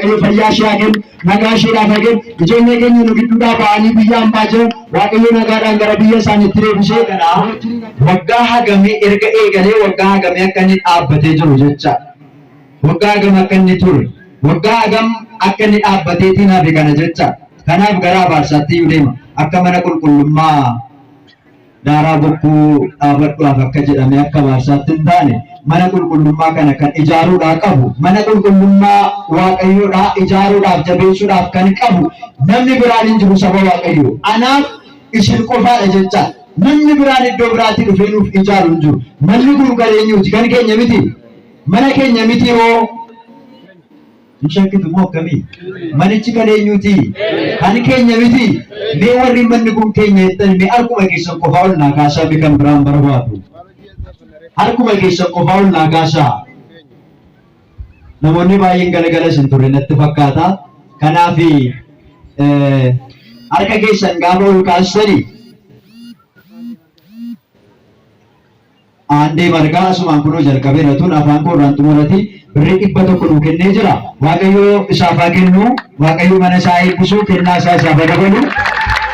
waaqayyo fayyaa ishee kennu nagaa isheedhaaf kennu ijoollee keenya nu gidduudhaa ba'anii biyya hambaa jiran waaqayyo nagaadhaan gara biyya isaaniitti deebisee kana waggaa hagamee erga eegalee waggaa hagamee akka inni dhaabbatee jiru jecha waggaa hagam akka inni ture waggaa hagam akka inni dhaabbateetiin hafe kana jecha kanaaf gara abaarsaatti deema akka mana qulqullummaa daaraa bokkuu dhaabadhuudhaaf akka jedhame akka abaarsaatti hin taane mana qulqullummaa kana kan ijaaruudhaaf qabu mana qulqullummaa waaqayyoodhaa ijaaruudhaaf jabeessuudhaaf kan qabu namni biraan hin jiru saba waaqayyoo anaaf isin qofaadha jecha namni biraan iddoo biraatti dhufee nuuf ijaaru hin jiru manni kun galeenyuuti kan keenya miti mana keenya miti hoo hin shakkitu moo akkamii manichi galeenyuuti kan keenya miti mee warri manni kun keenya jettan mee harkuma keessan qofaa ol naa kaasaa mee kan biraan barbaadu harkuma keessan qofaa ol naa kaasaa namoonni baay'een galagala isin turre natti fakkaata kanaaf harka keessan gaafa ol kaastanii aandee margaa asumaan kunoo jalqabeera tun afaan koorraan xumurati birrii 100 nuu kennee jira waaqayyo isaaf haa kennu waaqayyo mana isaa eebbisuu kennaa isaa isaaf haa dabalu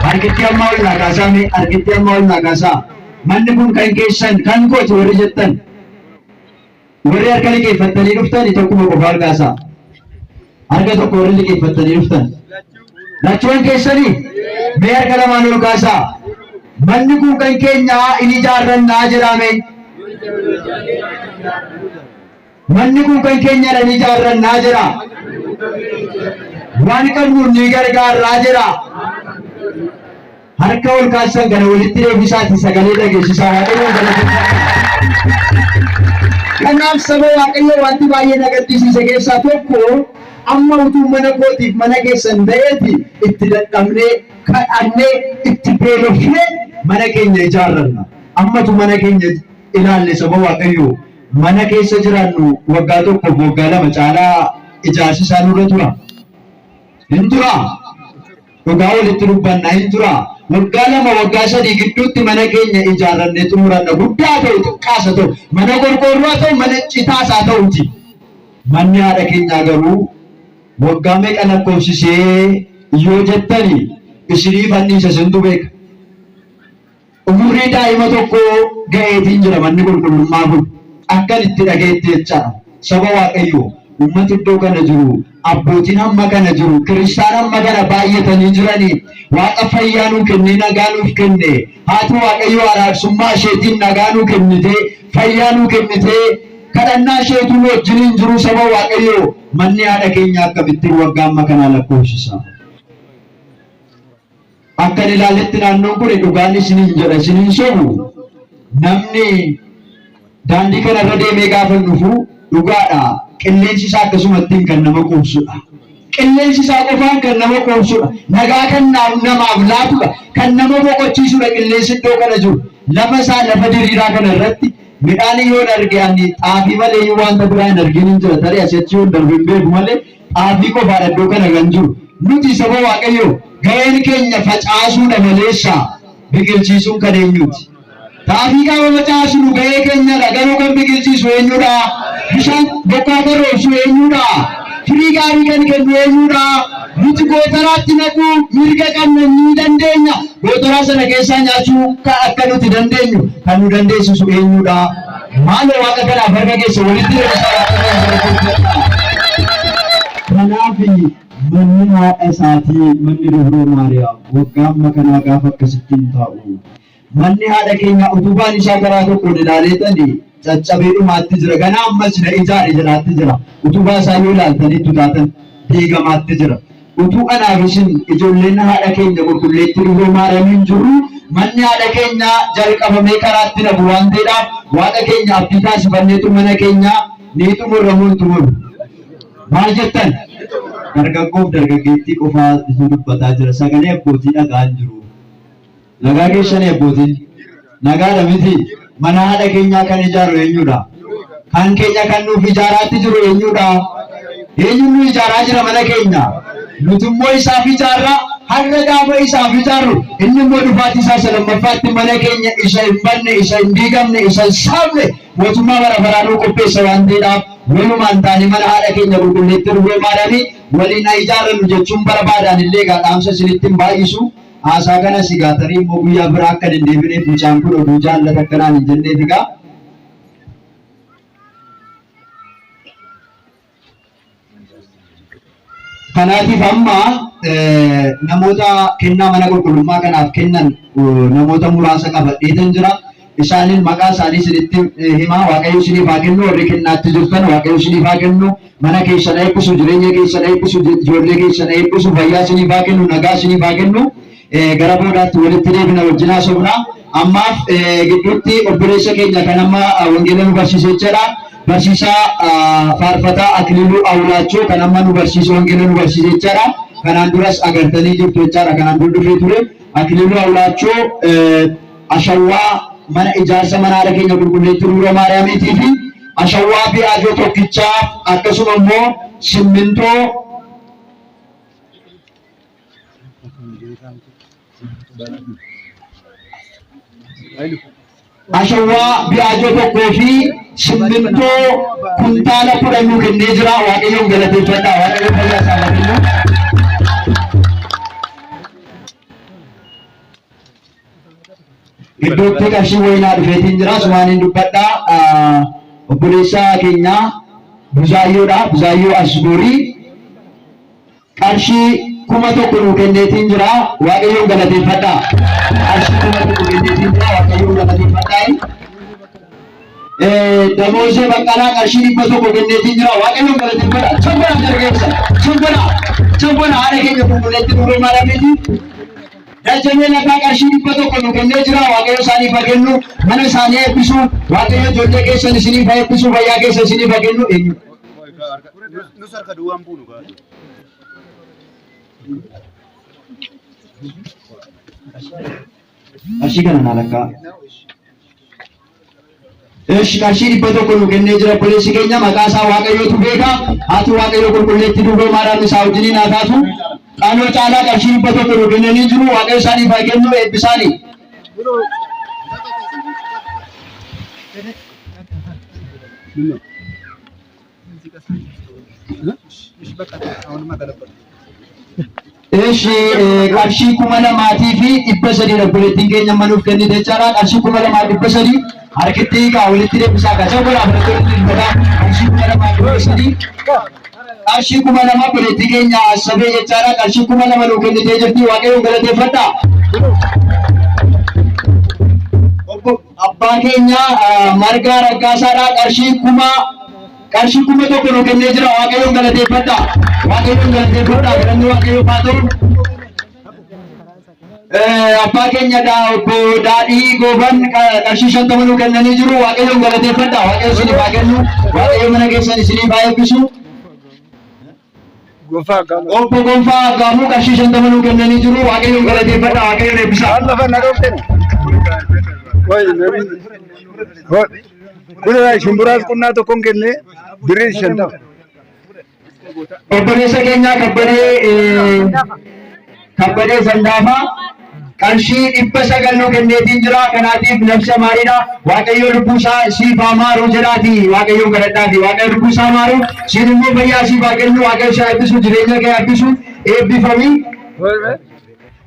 harkitti ammaa ol naa kaasaa mee harkitti ammaa ol naa kaasaa manni kun kan keessan kan kooti warri jettan warri harka liqeeffattanii dhuftanii tokkuma qofaa ol kaasaa harka tokko warri liqeeffattanii dhuftan lachuun keessanii mee harka lamaan ol kaasaa manni kun kan keenya in ijaarrannaa jedhame manni kun kan keenya in ijaarrannaa jedha waan qabnu ni gargaarraa jedha harka ol kaasan kana walitti deebisaati sagalee dhageessisaa waaqayyoon galateeffadhaa kanaaf saba waaqayyo wanti baay'ee nagarsiise keessaa tokko amma utuu mana kootiif mana keessan ta'eeti itti dadhabnee kadhannee itti beelofnee mana keenya ijaarranna ammatu mana keenya ilaalle saba waaqayyo mana keessa jiraannu waggaa tokkoof waggaa lama caalaa ijaarsi isaa nurra tura hin tura dhugaa walitti dubbanna hin tura waggaa lama waggaa sadii gidduutti mana keenya ijaarrannee xumuranna guddaa ta'u xiqqaasa ta'u mana qorqoorroo ta'u mana citaasaa ta'uti manni haadha keenyaa garuu waggaa meeqa lakkoofsisee yoo jettani isiniif anniisa sintu beeka umurii daa'ima tokko ga'eetiin jira manni qulqullummaa kun akkan itti dhageetti jechaadha saba waaqayyo ummati iddoo kana jiru abbootiin hamma kana jiru kiristaan hamma kana baay'atanii jiranii waaqa fayyaa nuu kennee nagaa nuuf kenne haati waaqayyo araarsummaa isheetiin nagaa nuu kennite fayyaa nuu kennite kadhannaa isheetu wajjiniin jiru saba waaqayyo manni haadha keenya akkamittiin waggaa amma kanaa lakkoofsisa akka ilaaletti naannoon kun dhugaan isiniin jedha isiniin sobu namni daandii kanarra deemee gaafa dhufu dhugaadha qilleensi isaa akkasumattiin kan nama quubsudha qilleensi isaa qofaan kan nama quubsudha nagaa kan namaaf laatudha kan nama boqochiisudha qilleensi iddoo kana jiru lafa isaa lafa diriiraa kana irratti midhaan yoo arge ani xaafii malee wanta biraa hin argin hin jira tarii asitti yoo darbe hin beeku malee xaafii qofaadha iddoo kana kan jiru nuti saba waaqayyo ga'een keenya facaasuudha maleessa biqilchiisuun kan eenyuti xaafii gaafa facaasnu ga'ee keenyadha garuu kan biqilchiisu eenyudha bishaan bokkaa kan roobsu eenyudha firii gaarii kan kennu eenyudha nuti gootaraatti naquu mirga qabna ni dandeenya gootaraa sana keessaa nyaachuu akka nuti dandeenyu kan nu dandeessisu eenyudha maal waaqa kanaaf harka keessa walitti kanaaf manni haadha isaatii manni dubroo maariyaam waggaa amma kanaa gaafa akkasittiin taa'u manni haadha keenya utubaan isaa karaa tokkoon ilaaleetanii caccabee dhumaatti jira ganaa ammas na ijaare jiraatti jira utubaa isaa yoo ilaaltanitti taatan diigamaatti jira utuu kanaaf isin ijoolleen haadha keenya qulqulleetti dubroo maariyaamiin jirru manni haadha keenya jalqabamee karaatti nabu waan ta'eedhaaf waaqa keenya abdii taasifanneetu mana keenya ni xumuramuun xumuru maal jettan dargaggoof dargaggeettii qofaa isu dubbataa jira sagalee abbootii dhagaan jiru nagaa keessanii abbootiin nagaadha miti mana haadha keenyaa kan ijaaru eenyudha kan keenya kan nuuf ijaaraatti jiru eenyudha eenyuun nu ijaaraa jira mana keenya nuti immoo isaaf ijaarra har'a gaafa isaaf ijaarru inni immoo dhufaatii isaa salamaffaatti mana keenya isa hin banne isa hin diigamne isa hin saamne mootummaa bara baraa nuu qopheessa waan ta'eedhaaf walumaan taane mana haadha keenya qulqulleetti Dubroo Maariyaamii waliin ijaarannu jechuun barbaadan illee dhaamsa isinitti hin baay'isu. Haasaa kana si gaatanii immoo guyyaa biraa akka deddeebineef mucaan kun oduu jaallata akkanaan hin jenneef egaa. Kanaatiif amma namoota kennaa mana qulqullummaa kanaaf kennan namoota muraasa qabadheetan jira. Isaaniin maqaa isaanii isinitti himaa. Waaqayyo isiniif haa kennu. Warri kennaatti jirtan Waaqayyo isiniif haa kennu. Mana keessan eebbisu, jireenya keessan eebbisu, ijoollee keessan eebbisu, fayyaa isiniif haa kennu, nagaa isiniif haa kennu. Gara boodaatti walitti deebina wajjin haasofna. Ammaaf gidduutti obboleessa keenya kan amma wangeela nu barsiisee jira. Barsiisaa faarfataa Akililuu Awulaachoo kan amma nu barsiisu wangeela nu barsiisee jira. Kanaan duras agartanii jirtu jechaadha. Kanaan dura dhufee ture. Akililuu Awulaachoo ashawwaa mana ijaarsa mana haadha keenya qulqulleetti Dubroo Maariyaamiitii fi ashawwaa bi'aajoo tokkichaa akkasuma immoo simmintoo ashawwaa bi'aajoo tokkoo fi simmintoo kuntaala 10 nu kennee jira. Waaqayyoon galateeffadhaa. Waaqayyoon fayyaa isaa haa kennu. Iddootti qarshii wayinaa dhufeetiin jira. Sumaaniin dubbadhaa. Obboleessa keenya Buzaayyoodha. Buzaayyoo Asgoorii qarshii 1,000 nu kenneetiin jira. Waaqayyoon galateeffadhaa. Qarshii 1,000 kenneetiin jira. Waaqayyoon galateeffadhaa. Damoosee Baqqalaa qarshii 100 kenneetiin jira. Waaqayyoon galateeffadhaa. Chambona dargeessa. Chambona haadha keenya qulqulleetti Dubroo Maariyaamiitii. Dajjanii lafa qarshii 100 nu kennee jira. Waaqayyo isaaniif haa kennu. Mana isaanii eebbisu. Waaqayyo ijoollee keessan isiniif haa eebbisu. Fayyaa keessan isiniif haa kennu. Nus harka duwwaan buunu gaadhu. Qarshii kana naalakkaa. Qarshii 100 nu kennee jira. Obboleessi keenya maqaa isaa Waaqayyootu beeka. Haati Waaqayyo qulqulleetti Dubroo Maariyaam isaa wajjiniin haa taatu. Qaanoo caalaa qarshii 100 nu kennanii jiru. Waaqayyo isaaniif haa kennu. Eebbisaanii. Qarshii 2,000 fi 300 obboleettiin keenya manuuf kennite jechaadha. Qarshii 2,300 harkitti hiikaa walitti deebisaa gacha godhaa fudhattoonni dhibbataa. Qarshii 2,300 qarshii 2,000 obboleettii keenya Asabee jechaadha. Qarshii 2,000 nu kennitee jirti. Waaqayyoon galateeffadhaa. Abbaa keenya Margaa Raggaasaadha. Qarshii 1,000 nu kennee jira. Waaqayyoon galateeffadhaa. Waaqayyoon galateeffadhaa. Galanni Waaqayyoof haa ta'u. Abbaa keenya obbo Daadhii Gooban qarshii 50 nu kennanii jiru. Waaqayyoon galateeffadhaa. Waaqayyo isiniif haa kennu. Waaqayyo mana keessan isiniif haa eebbisu. Obbo Gonfaa Aggaamuu qarshii 50 nu kennanii jiru. Waaqayyoon galateeffadhaa. Waaqayyoon eebbisaa. Kuna shumburas qonnaa tokkoon kennee birrii 50. Obboleessa keenya Kabbadee Sandaafaa qarshii 900 nu kenneetiin jira. Kanaatiif nafsa maariidha. Waaqayyo lubbuu isaa siif haa maaru jedhaati. Waaqayyoon kadhadhaati. Waaqayyo lubbuu isaa maaru. Siin immoo fayyaa siif haa kennu. Waaqayyo isaa eebbisu. Jireenya kee eebbisu. Eebbifamii.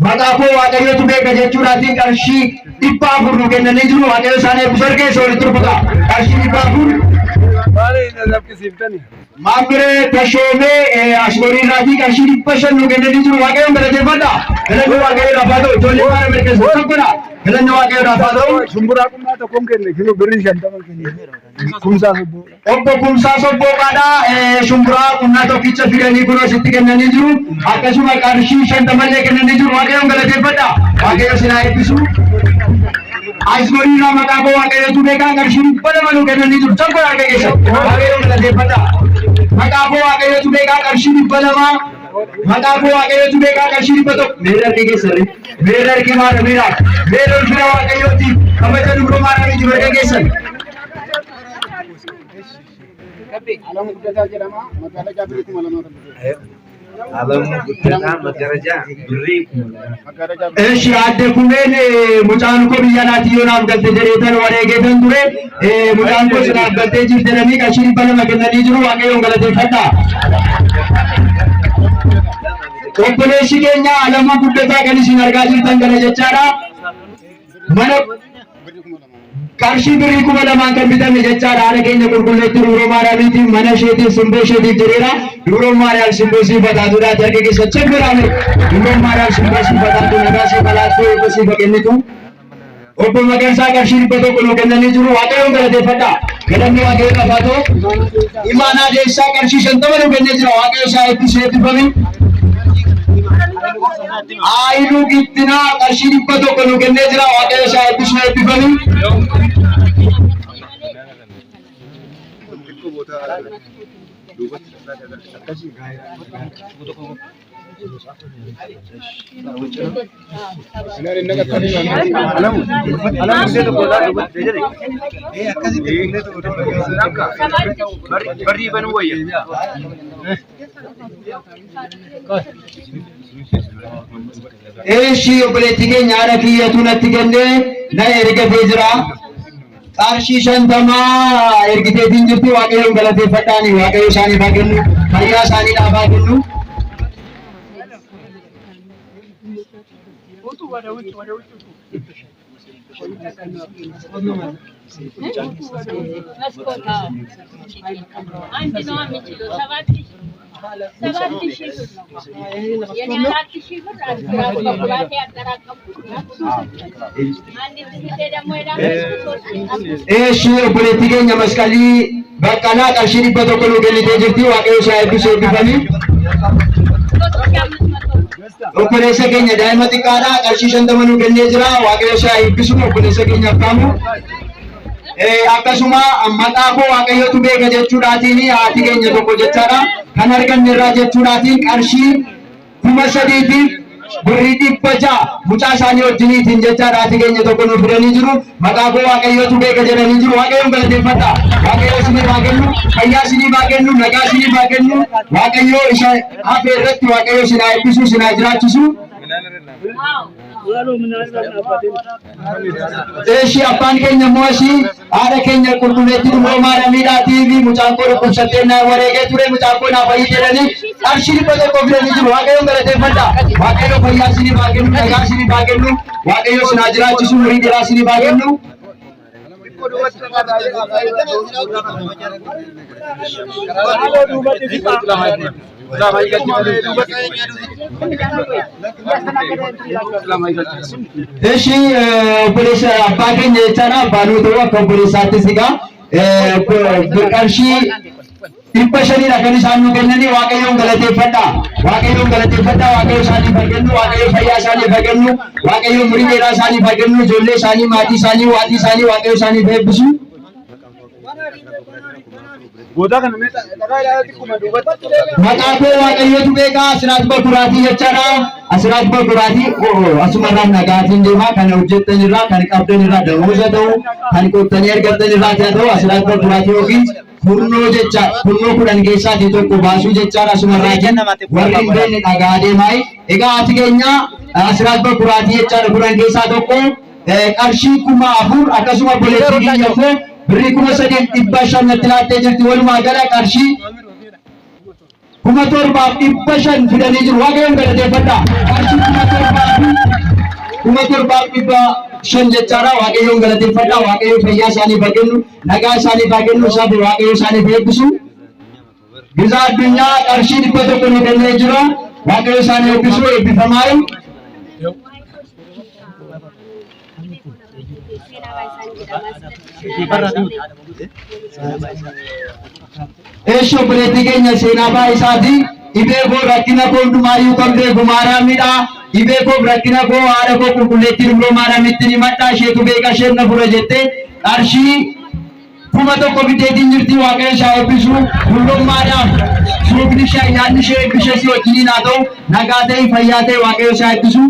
Maqaa koo Waaqayyotu beeka jechuudhaatiin qarshii 400 nu kennanii jiru. Waaqayyo isaan eebbisu. Harkeessa walitti rukutaa. Qarshii 400. Maamire Tashoomee Asgoriirraatii qarshii 500 nu kennanii jiru. Waaqayyoon galateeffadhaa. Galanni Waaqayyoon haa ta'u. Ijoollee baara mirkeessa tokkodha. Galanni Waaqayyoon haa ta'u. Shumburaa qonnaa tokkoon kenne kiloo birrii 50 kenne. Kumsaa Sobboo. Obbo Kumsaa Sobbooqaadha. Shumburaa qonnaa tokkicha fidanii kunoo sitti kennanii jiru. Akkasuma qarshii 50 illee kennanii jiru. Waaqayyoon galateeffadhaa. Waaqayyo sinaa eebbisu. Asgoriirraa maqaa koo Waaqayyotu beekaa qarshii 200 nu kennanii jiru. Tokkodha harka keessa. Waaqayyoon galateeffadhaa. Maqaa koo Waaqayyotu beekaa qarshii 200. Maqaa koo Waaqayyotu beekaa qarshii 100. Meerri harki keessarri. Meerri harki maadha meeraa. Meerri ulfina Waaqayyooti. Kabaja Dubroo Maariyaamii jiru harka keessan. Alamu guddina magaraja birrii እሺ አደኩሜን ሙጫን ኮ ብያናት ይዮናፍ ገልተ ጀሬተን ወሬጌተን ዱሬ ሙጫን ኮ ስናፍ ገልተ ጅርተነኒ ቀሽሪ በለመገነኒ ጅሩ ዋቀዮን ገለቴ ፈታ obboleessi keenya Alamuu Guddataa kan isin argaa jirtan kana jechaadha. Mana qarshii birrii 2000 kan bitame jechaadha. Haala keenya qulqulleetti Dubroo Maariyaamiitiif mana isheetiif simboo isheetiif jedheera. Dubroo Maariyaam simboo sii bataatuudhaa jarga keessa chebbiraame. Dubroo Maariyaam simboo sii bataatu nagaa sii balaattuu eebba sii bakennitu. Obbo Magarsaa qarshii 100 nuu kennanii jiru. Waaqayyoon galateeffadha. Galanni Waaqayyoon qabaatoo. Imaanaa Deessaa qarshii 50 nuu kennee jira. Waaqayyo isaa eebbisee eebbifame. Ayilu Gittina qarshii 100 nuu kennee jira. Waaqayyo isaa eebbisee eebbifame. Eeshi obboleettii keenya haadha kiyyatu natti kennee na ergatee jira. Qarshii 50 ergiteetiin jirti. Waaqayyoon galateeffadhaani. Waaqayyo isaaniif haa kennu. Fayyaa isaaniidhaaf haa kennu. Eeshi obboleettii keenya masqalii baqqalaa qarshii 100 nuu kennitee jirti. Waaqayyo isaa eebbisee eebbifame. Obboleessa keenya daa'ima xiqqaadhaa qarshii 50 nuu kennee jira. Waaqayyo isaa eebbisu obboleessa keenyaaf kaamu. Akkasuma maqaa koo Waaqayyotu beeka jechuudhaatiin haati keenya tokko jechaadha. Kan arganne irraa jechuudhaatiin qarshii 3000 birrii 600 mucaa isaanii wajjiniitiin jechaadha. Haati keenya tokko nuuf fidanii jiru. Maqaa koo Waaqayyotu beeka jedhanii jiru. Waaqayyoon galateeffadha. Waaqayyo isiniif haa kennu. Fayyaa isiniif haa kennu. Nagaa isiniif haa kennu. Waaqayyo isa hafe irratti Waaqayyo isin haa eebbisu, isin haa jiraachisu. Eeshi abbaan keenya immoo asii haadha keenya qulqulleetti Dubroo Maariyaamiidhaatii fi mucaan koo dhukkubsattee na wareegee ture. Mucaan koo naaf fayyii jedhanii qarshii 100 fidanii jiru. Waaqayyoon galateeffadha. Waaqayyo fayyaa isiniif haa kennu. Nagaa isiniif haa kennu. Waaqayyo isin haa jiraachisu. Umurii dheeraa isiniif haa kennu. Eeshi obboleessa abbaa keenya jechaadha. Abbaan ta'uu akka obboleessaattis egaa qarshii 500 kan isaan nuu kennanii. Waaqayyoon galateeffadha. Waaqayyoon galateeffadha. Waaqayyo isaaniif haa kennu. Waaqayyo fayyaa isaaniif haa kennu. Waaqayyo umurii dheeraa isaaniif haa kennu. Ijoollee isaanii, maatii isaanii, waatii isaanii Waaqayyo isaaniif eebbisu. Maqaa koo Waaqayyotu beeka. Asiraat Bakkuraatii jechaadha. Asiraat Bakkuraatii asumarraan nagaatiin deema. Kan hojjettan irraa, kan qabdan irraa damooza ta'u, kan qottanii argattan irraa ta'u Asiraat Bakkuraatii yookiin furnoo jecha furnoo 10 keessaatii tokko baasuu jechaadha. Asumarraatiin warri hin beekne dhagaa deemaa. Egaa haati keenya Asiraat Bakkuraatii jechaadha. 10 keessaa tokko qarshii 4000 akkasuma obboleettii keenya immoo birrii 3500 natti laattee jirti. Walumaa gala qarshii 7500 fidanii jiru. Waaqayyoon galateeffadha. Qarshii 7500 jechaadha. Waaqayyoon galateeffadha. Waaqayyo fayyaa isaaniif haa kennu. Nagaa isaaniif haa kennu. Waaqayyo isaaniif eebbisu. Giza addunyaa qarshii 100 nuu kennee jira. Waaqayyo isaanii eebbisu. Eebbifamaa. Eeshi obboleettii keenya seenaa baay'ee isaati. Dhibee koo rakkina koo hundumaayyuu kan beeku Maariyaamidha. Dhibee koo rakkina koo haadha koo qulqulleettii Dubroo Maariyaamitti himadha. Isheetu beeka, isheen na fura jettee qarshii 1000 biteetiin jirti. Waaqayyo isaa eebbisu. Dubroo Maariyaam suuqni ishee nyaanni ishee eebbishee si wajjiniin haa ta'u. Nagaa ta'e fayyaa ta'e Waaqayyo isaa eebbisu.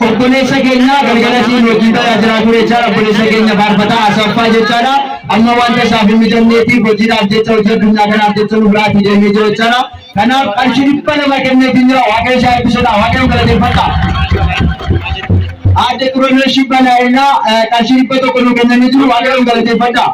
Obboleessa keenya galgala siin wajjin tajaajilaa ture jechaadha. Obboleessa keenya faarfataa Asaffaa jechaadha. amma wanta isaaf hin mijanneetiif hojiidhaaf jecha hojii addunyaa kanaaf jecha nu biraa deemee jiru jechaadha. Kanaaf qarshii 200 nama kenneetiin jira. Waaqayyo isaa eebbisedha. Waaqayyo galateeffadha. Adde Xurunesh Balaayina qarshii 100 nu kennanii jiru. Waaqayyo galateeffadha.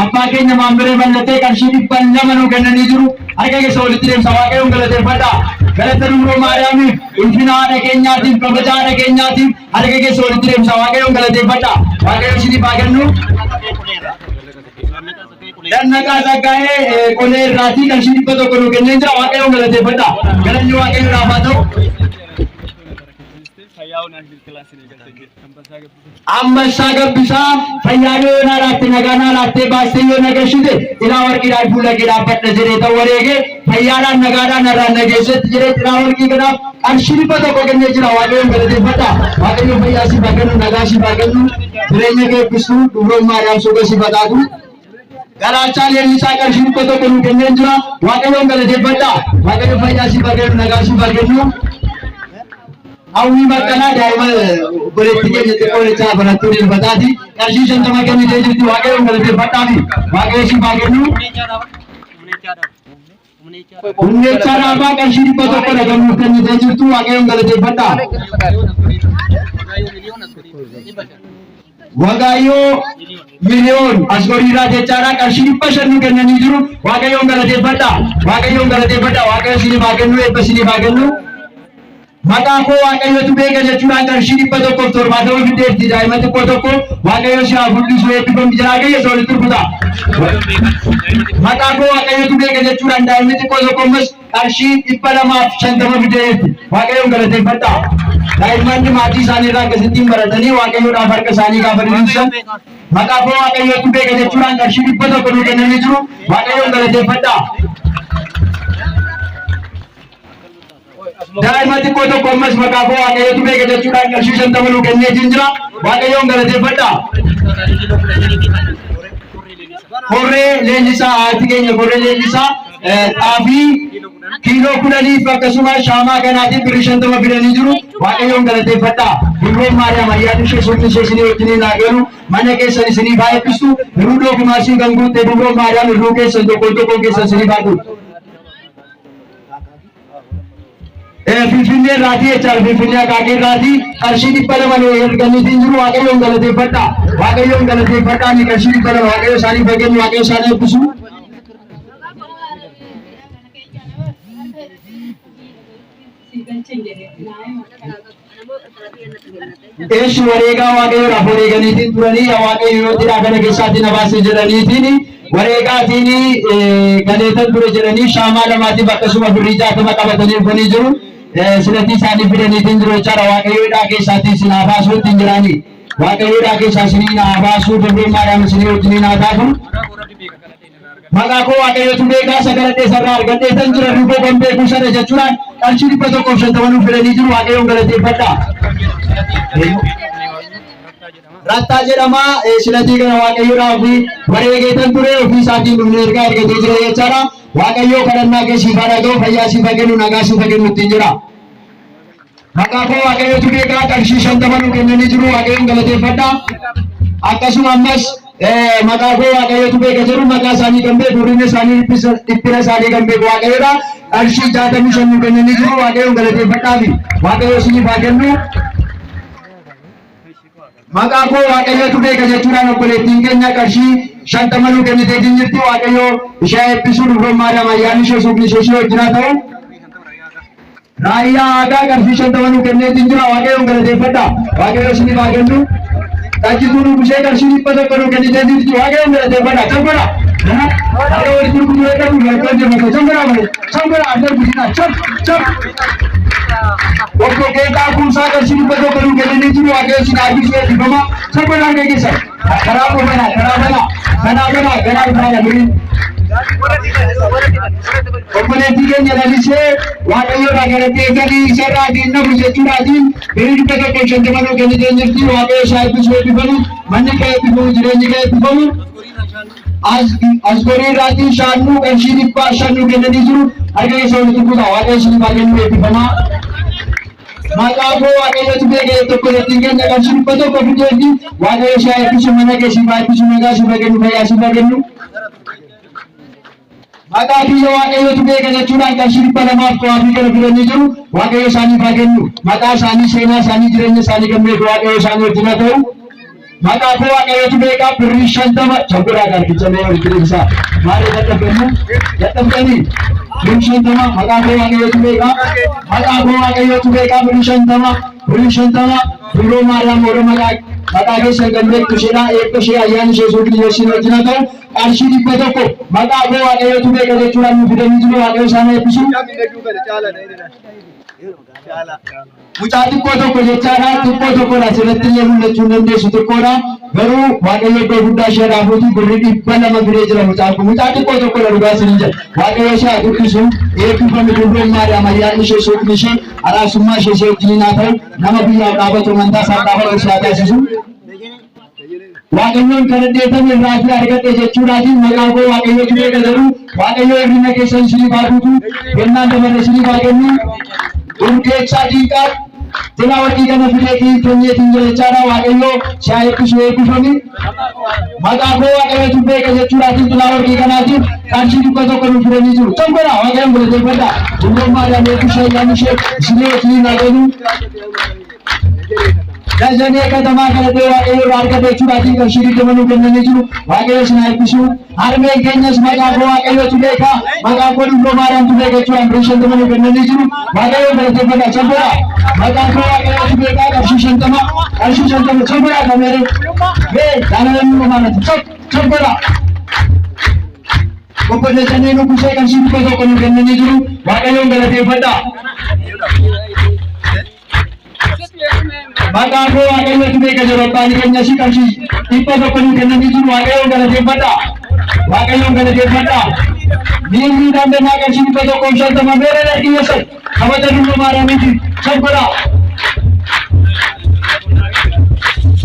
Abbaa keenya Maammiree Ballatee qarshii 200 nu kennanii jiru. Harka keessa walitti deemsa. Waaqayyo galateeffadha. Galata Dubroo Maariyaamiif, ulfina haadha keenyaatiif, kabaja haadha keenyaatiif harka keessa walitti deemsa. Waaqayyo galateeffadha. Waaqayyo isiniif haa kennu. Dannaqaa Saggaa'ee qolee irraatii qarshii 100 nu kennee jira. Waaqayyo galateeffadha. Galanni Waaqayyoodhaaf haa ta'u. Ambassaa Gabbisaa fayyaadoo yoo naalaatti nagaa laattee baastee yoo nagashite ilaa warqiidhaan fuula kee dhaabbadha jedhee ta'u wareegee fayyaadhaan nagaadhaan irraan nageessetti jedhee ilaa warqii kanaaf qarshii 100 kennee jira. Waaqayyoon galateeffadha. Waaqayyo fayyaa siif haa kennu, nagaa siif haa kennu, jireenya kee eebbisu, Dubroon Maariyaam soga siif haa taatu. Galaachaa Leellisaa qarshii 100 nu kennee jira. Waaqayyoon galateeffadha. Waaqayyo fayyaa siif haa kennu, nagaa siif haa kennu. Hawwii Baqqalaa daa'ima goleetti keenya xiqqoo jechaa barattuu dilbataati. Qarshii 50 kennitee jirti. Waaqayyoon galateeffadhaafi. Waaqayyo siif haa kennu. Hundeechaa Raabaa qarshii 100 kennuuf kennitee jirtu. Waaqayyoon galateeffadha. Wagaayyoo miliyoon asgoriirraa jechaadha. Qarshii 500 nu kennanii jiru. Waaqayyoon galateeffadha. Waaqayyoon galateeffadha. Waaqayyo isiniif haa kennu, eebba isiniif haa kennu. Maqaa koo Waaqayyotu beeka jechuudhaan qarshii 170 fideetti daa'ima xiqqoo tokko Waaqayyo si haa fudhisu eebbifamti jira. Waaqayyo isa walitti rukuta. Maqaa koo Waaqayyotu beeka jechuudhaan daa'imni xiqqoo tokko ammas qarshii 250 fideetti. Waaqayyoon galateeffadha. Daa'imman maatii isaanii irraa akkasittiin baratanii Waaqayyoodhaaf harka isaanii gaafa diriirsan maqaa koo Waaqayyotu beeka jechuudhaan qarshii 100 nu kennanii jiru. Waaqayyoon galateeffadha. Daa'ima xiqqoo tokko ammas maqaa koo Waaqayyotu beeka jechuudhaan qarshii 50 nu kenneetiin jira. Waaqayyoon galateeffadha. Korree Leenjisaa haati keenya Korree Leenjisaa xaafii kiiloo 10 akkasumas shaamaa kanaatiif birrii 50 fidanii jiru. Waaqayyoon galateeffadha. Dubroon Maariyaam ayyaanni ishee somni ishee isinii wajjiniin haa galu. Mana keessan isiniif haa eebbistu. Hiruu dookumaasii kan guutte Dubroon Maariyaam hiruu keessan tokkoon keessan isiniif haa guutu. Finfinnee irraatii jechaadha. Finfinnee Akaakii irraatii qarshii 200 nu erganiitiin jiru. Waaqayyoon galateeffadha. Waaqayyoon galateeffadha. Ni qarshii 200 Waaqayyo isaaniif haa kennu, Waaqayyo isaanii eebbisu. Eessi wareegaa Waaqayyoodhaaf wareeganiitiin turanii Waaqayyo yoo jedhaa kana keessaatii na baase jedhaniitiin wareegaatiin galeetan ture jedhanii shaamaa lamaatiif akkasuma birrii 60 qabatanii dhufanii jiru. Silatii isaanii fidaniitiin jiru jechaadha. Waaqayyoodhaa keessaatii isin haa baasuu ittiin jiraanii. Waaqayyoodhaa keessaa isinii haa baasuu Dubroon Maariyaam isinii wajjiniin haa taatu. Maqaa koo Waaqayyotu beekaa sagaladhee sarraa argadheetan jira rifoo kan beeku sana jechuudhaan qarshii 150 nu fidanii jiru. Waaqayyoon galateeffadha. Rattaa jedhama. Silatii kana Waaqayyoodhaaf wareegeetan ture ofii isaatiin dhufne ergaa argatee jira jechaadha. Waaqayyoo kadhannaa kee siif haa dhaga'u, fayyaa siif haa kennu, nagaa siif haa kennu ittiin jira. Maqaa koo Waaqayyotu beekaa qarshii 50 nu kennanii jiru. Waaqayyoon galateeffadha. Akkasuma ammas maqaa koo Waaqayyotu beeka jedhu maqaa isaanii kan beeku, hirrina isaanii, dhiphina isaanii kan beeku Waaqayyoodha. Qarshii 65 nu kennanii jiru. Waaqayyoon galateeffadhaafi. Waaqayyo isiniif haa kennu. Maqaa koo Waaqayyotu beeka jechuudhaan obboleettiin keenya qarshii 50 nu kenniteetiin jirti. Waaqayyo ishee eebbisuu Dubroon Maariyaam ayyaanni ishee somni ishee wajjin haa ta'u. Raayyaa aadaa qarshii 50 nu kenneetiin jira. Waaqayyoon galateeffadha. Waaqayyo isiniif haa kennu. Tajaajiluu nuufisee qarshii 100 nu kenniteetiin jirti. Waaqayyoon galateeffadha. Chambara. Waaqayyo walitti gurguruu eegalu yaaqaan jirma. Chambara malee. Chambara adda guddina. Cham. Obbo Geetaa Kuusaa qarshii 100 nu kennanii jiru. Waaqayyo isin haa eebbisu eebbifama. Chambara geessan. Karaa banaa. Garaa banaa mirii. Obboleettii keenya lalisee Waaqayyoodhaa galatee galii isarraatiin nafu jechuudhaatiin birrii 150 nu kenniteen jirti. Waaqayyo isaa eebbisu eebbifamu. Manni kee eebbifamu, jireenyi kee eebbifamu. Asgoriirraatiin shaannuu qarshii 500 nu kennanii jiru. Harka keessa walitti kutaa. Waaqayyo isiniif haa kennu eebbifamaa. Maqaafoo waaqayyotu beeka tokko ittiin kenna kan shibba tokko fideetti waaqayyo ishee eebbisu mana kee siif eebbisu nagaa siif kennu fayyaa siif kennu. Maqaa biyya waaqayyotu beeka jechuudhaan kan shibba lamaaf qo'aafii kana fidanii jiru waaqayyo isaaniif haa kennu. Maqaa isaanii seenaa isaanii jireenya isaanii kan beeku waaqayyo isaanii wajjin haa ta'u. Maqaafoo waaqayyotu beeka birrii 50 chaggoraa gaarfichamee walitti deebisaa. Maaliif dadhabdanii? Birrii 50 maqaafoo waaqayyotu beeka. Maqaafoo waaqayyotu beeka birrii 50 biroo maariyaam warra maqaa keessa gambeektu ishedha eebba ishee ayyaana ishee suuqii dhiyeessin wajjin haa ta'u. Qarshii 100 maqaafoo waaqayyotu beeka jechuudhaan nu fidanii jiru waaqayyo isaan eebbisu. Mucaa xiqqoo tokko jechaadha xiqqoo tokkodha asirratti illee mul'achuu dandeessu xiqqoodha garuu waaqayyo iddoo guddaa ishee raafuuti birrii 200 fidee jira mucaan kun mucaa xiqqoo tokkodha dhugaa isin jedha waaqayyo ishee haa guddisu eebbifame gurroon maariyaam ayyaanni ishee suuqni ishee araasummaa ishee wajjin haa ta'u nama biyyaaf dhaabatu amantaa isaa dhaabatu isaa taasisu. Waaqayyoon kan addeeffame irraa fi argadhe jechuudhaatiin maqaafoo waaqayyotu beeka jedhu waaqayyo hirrina keessan isiniif haa guutu kennaan dabarre isiniif haa kennu. Urgeechaa diiqaa tila warqii kana fideetiin kenneetiin jechaadha waaqayyo ishee eebbisu eebbifame. Maqaafoo waaqayyotu beeka jechuudhaatiin tila warqii kanaatiin qarshii 100 nu fidanii jiru. Tokkodha waaqayyoon galateeffadha. Gurroon maariyaam eebbisu ayyaanni ishee isinii wajjin haa kennu. Dajjanii katamaa kanatti waaqayyo irraa argate jechuudhaatiin qarshii 20 nu kennanii jiru. Waaqayyo isin haa eebbisu. Harmeen keenyas maqaafoo waaqayyotu beeka. Maqaafoo gurroo maariyaamtu beeka jechuudhaan birrii 50 nu kennanii jiru. Waaqayyoon galateeffadha. Tokkodha. Maqaafoo waaqayyotu beeka qarshii 50 tokkodha kameere. Jaalalli maalati tokkodha. Obbo Dajjanii nu kusee qarshii 100 nu kennanii jiru. Waaqayyoon galateeffadha. Maqaafoo waaqayyotu beeka jedhu abbaan keenyas qarshii 100 nu kennanii jiru. Waaqayyoon galateeffadha. Waaqayyoon galateeffadha. Miilli dandanaa qarshii 150 meera dhaggeessan kabaja gurroo maariyaamiiti tokkodha.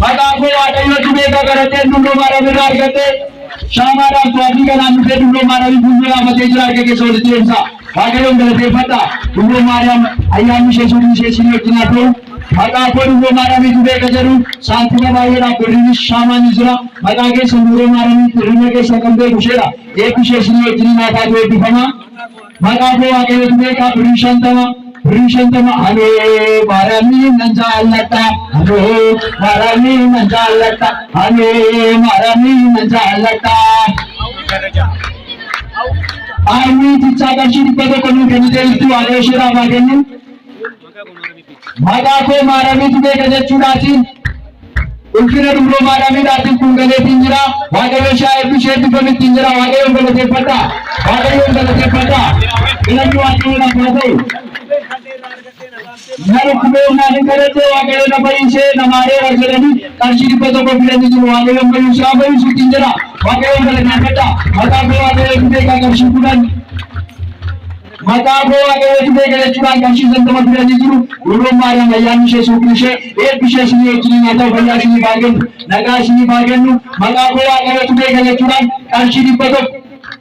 Maqaafoo waaqayyotu beeka garateen gurroo maariyaam irraa argatte shaamaadhaaf to'atii kanaan dhufee gurroo maariyaamiif fuuldura dhaabatee jira harka keessa walitti deemsa. Waaqayyoon galateeffadha. Gurroo maariyaam ayyaanni ishee suuqni ishee isinii wajjin haa ta'u. Maqaafoo gurroo maariyaamiitu beeka jedhu saantima baay'eedhaaf birriinis shaamaan jira. Maqaa keessa gurroo maariyaamiitti hirrina keessa kan beeku isheedha. Eebbi ishee isinii wajjin haa taatu eebbifama. Maqaafoo waaqayyotu beeka birrii 50 Halloo maariyaamiin nan jaalladha. Halloo maariyaamiin nan jaalladha. Halloo maariyaamiin nan jaalladha. Aayimii tichaa qarshii 100 nu kennitee jirtu waaqayyo isheedhaaf haa kennu. Maqaafoo maariyaamiitu beeka jechuudhaatiin ulfina gurroo maariyaamiidhaatiin kun galeetiin jira. Waaqayyo ishee eebbisuu eebbifamittiin jira. Waaqayyoon galateeffadha. Waaqayyoon galateeffadha. Filanni waaqayyoodhaaf haa ta'u. Nama kubeennaan hin kadhatte waaqayyo na fayyisee na maareera jedhanii qarshii 100 fidanii jiru. Waaqayyoon fayyisuu haa fayyisuutiin jira. Waaqayyoon galateeffadha. Maqaafoo waaqayyotu beeka qarshii 10 maqaafoo waaqayyotu beeka jechuudhaan qarshii 50 fidanii jiru. Gurroon maariyaam ayyaanni ishee suuqni ishee eebbi ishee isinii wajjin haa ta'u fayyaa isiniif haa kennu nagaa isiniif haa kennu. Maqaafoo waaqayyotu beeka jechuudhaan qarshii 100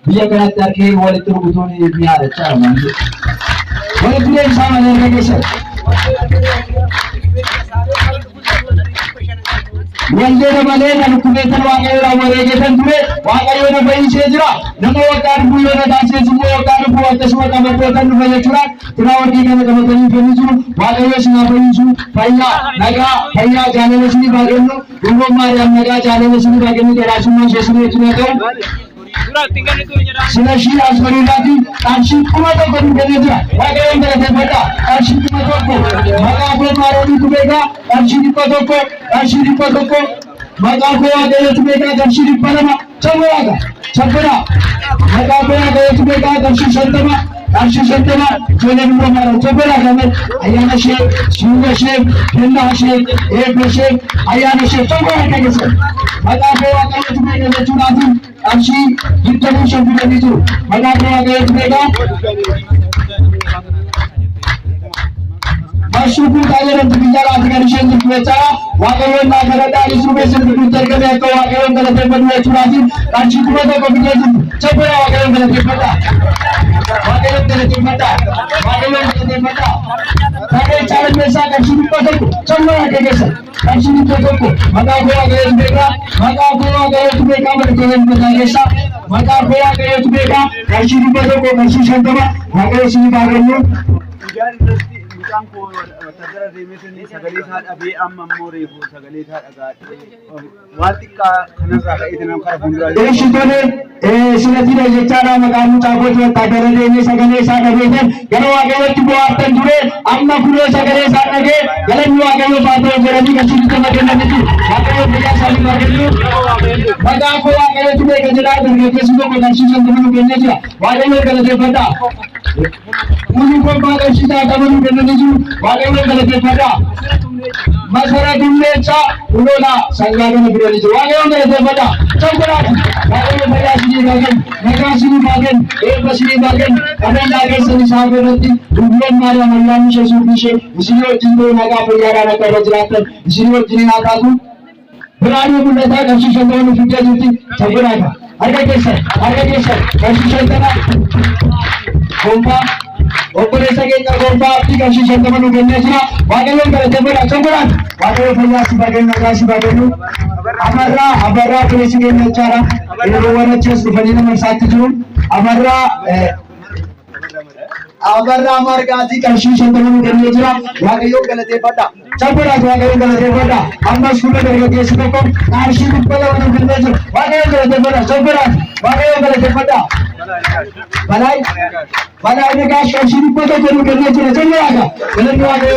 biyya kanatti harkee walitti rukutuun ni haadachaa jiru. Walitti deebisaa malee harka keessatti. Waldeena malee kan kubeetan waaqayyoodhaan wareegetan ture waaqayyo na fayyisee jira. Nama waggaa dhufuu yoo na taasisees immoo waggaa dhufuu akkasuma qabatootan dhufa jechuudhaan tiraa warqii kana qabatanii fennii jiru. Waaqayyo isin haa fayyisu fayyaa nagaa fayyaa jaalala isiniif haa kennu. Gurroon maariyaam nagaa jaalala isiniif haa kennu. Jalaasummaan ishee isinii wajjin haa ta'u. Silashii asfariidhaati qarshii 100 nu kennee jira. Waaqayyoon galateeffadha. Qarshii 100 maqaafoo maariyaamiitu beeka qarshii 100 qarshii 100 maqaafoo waaqayyotu beeka qarshii 200 tokkodha. Maqaafoo waaqayyotu beeka qarshii 50 qarshii 50 ijoollee gurroo maariyaam tokkodha. Kana ayyaana ishee suuqa ishee kennaa ishee eebba ishee ayyaana ishee tokkodha keessatti. Maqaafoo waaqayyotu beeka jechuudhaatiin qarshii 25 fidanii jiru. Maqaafoo waaqayyotu beeka. Ashuku tajaran bicara dengan Shen bicara, Wakayon Nagarada is Rubesan to Tergame, Wakayon Galatepa Churati, and Chikuata combination, Chapera Wakayon Galatepata, Wakayon Galatepata, Wakayon Galatepata, Wakayon Chalamesa, and Chikuata, Chamara Kagasa, and Chikuata, Magago against Bega, Magago against Bega, and Magasa, Magago against Bega, and Chikuata, and Shantama, Magayo Sinigano. Ko tagara remetni sagale tha abi amma more ko sagale tha aga watika khanaza ka itna khara bundra shitone sinatira yechara magamu chago to tagara reme sagale sa gaben garo agale tu atan jure amma kuro sagale sa age galan agale bato jaradi ka shitto magena nitu agale biya sali magenu maga ko agale tu be gajara de ke sugo ko darshan dunu benne jira wagale gale de fata muni ko ba ga shita gamanu benne nitu wagale gale de fata masara dumme cha ulola sangalo ne biro nitu wagale gale de fata chambara wagale baya sini bagen maga sini bagen basini bagen adan lage sini saberati dumme mari amallam shesu bishe isino jindo maga payara na ka rajratan isino jinina kazu berani bunda ta kashi shandanu fitya juti chambara ka arga kesa kashi shandana kompa operesa kenya kompa apni kashi shandanu benne jira wagale gale de fata chambara wagale baya si bagen maga si bagen amarra presiden acara ini wana ches fanina marsati jun amarra margazi kashi shandanu benne jira wagale gale de fata chambara wagale gale de fata amma shule de ke siko kashi duppala wana benne jira wagale gale de fata chambara wagale gale de fata balai ne ka kashi duppala jenu benne jira chambara gale wagale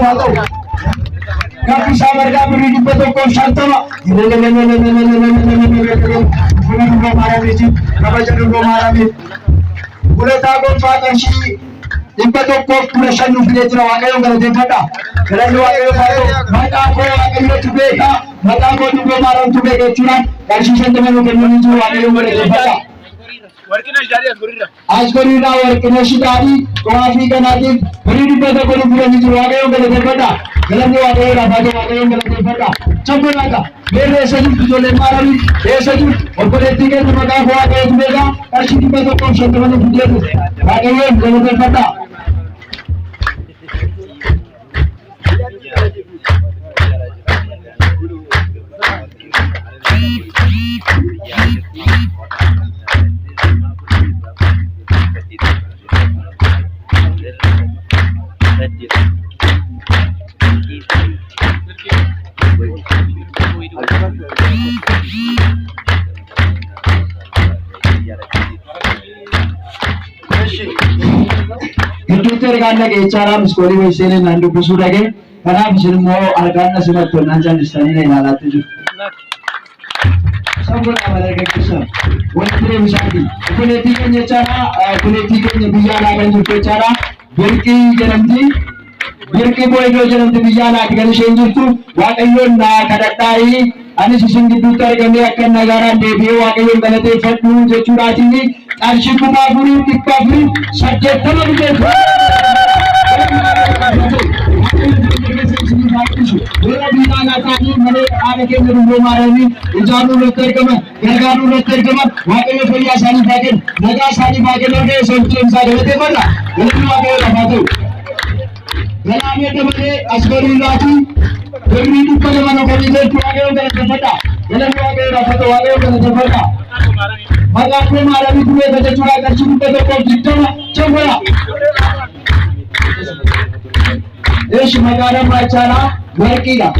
bato Kapi sabar kapi di betul kau shantama. Bukan marah biji, apa jadi marah biji. Boleh takut pakai si. Di betul kau punya shanu biji tu awak yang kalau dekata. Kalau awak yang baru, maka aku awak yang tu beka, maka aku tu marah tu beka curang. Kasih shantama mungkin menuju awak yang kalau dekata. आज करीना वर्कना शिदारी कोआफी का नातिक बड़ी डिब्बा को पूरा नीचे वागे हो गए देखा गलत वागे राफा वागे हो गए देखा चंपला का मेरे ऐसे ही जो ले मारा भी ऐसे ही और बड़े ठीक है तो मगा हुआ गए तुम्हें काशी डिब्बा को कौन शब्द में बुझे वागे हुए गलत देखा Twitter kan lagi cara meskoli wesene nandu busudage karena bisa mau argana semua penanjan di sana ini nalar tuju. Sambil awalnya kisah, wanita misali, politiknya cara, politiknya bicara dan juga cara berki boy jalan di bicara dengan senjur tu, wakayon na kadatai, ane sising di Twitter kami akan negara debio wakayon balete fatu jecurati ni, arsi kumaburi tikpaburi, subjek sama begitu. Bila bila tadi mereka ada yang berumur marani, ijanu lekar kemana, garganu lekar kemana, wakilnya punya sani bagian, naga sani bagian lagi sentuh saja betul mana, betul apa apa tu. Dalamnya teman asgari lagi, berminyak pada mana kami lihat wakilnya dengan terpata, dalam wakilnya apa wakilnya dengan terpata. Maka aku marah itu mereka curahkan cukup pada kau jitu, coba. Desh magara macana warkiga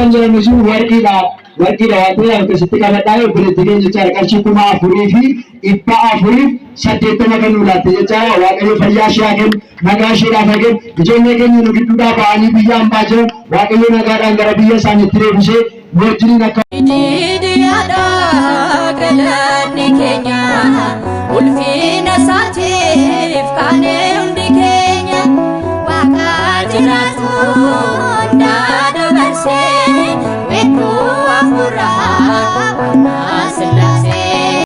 jalan musuh warkiga waktu yang kesetika tahu boleh tinggal cara kasih kuma afurifi ipa afurif sate tu makan ulat cara waktu fayas yakin nagashi rafakin jone ke ni nugi tuda pani bijam bajo waktu negara biya sani tire bise bojri nak Ulfina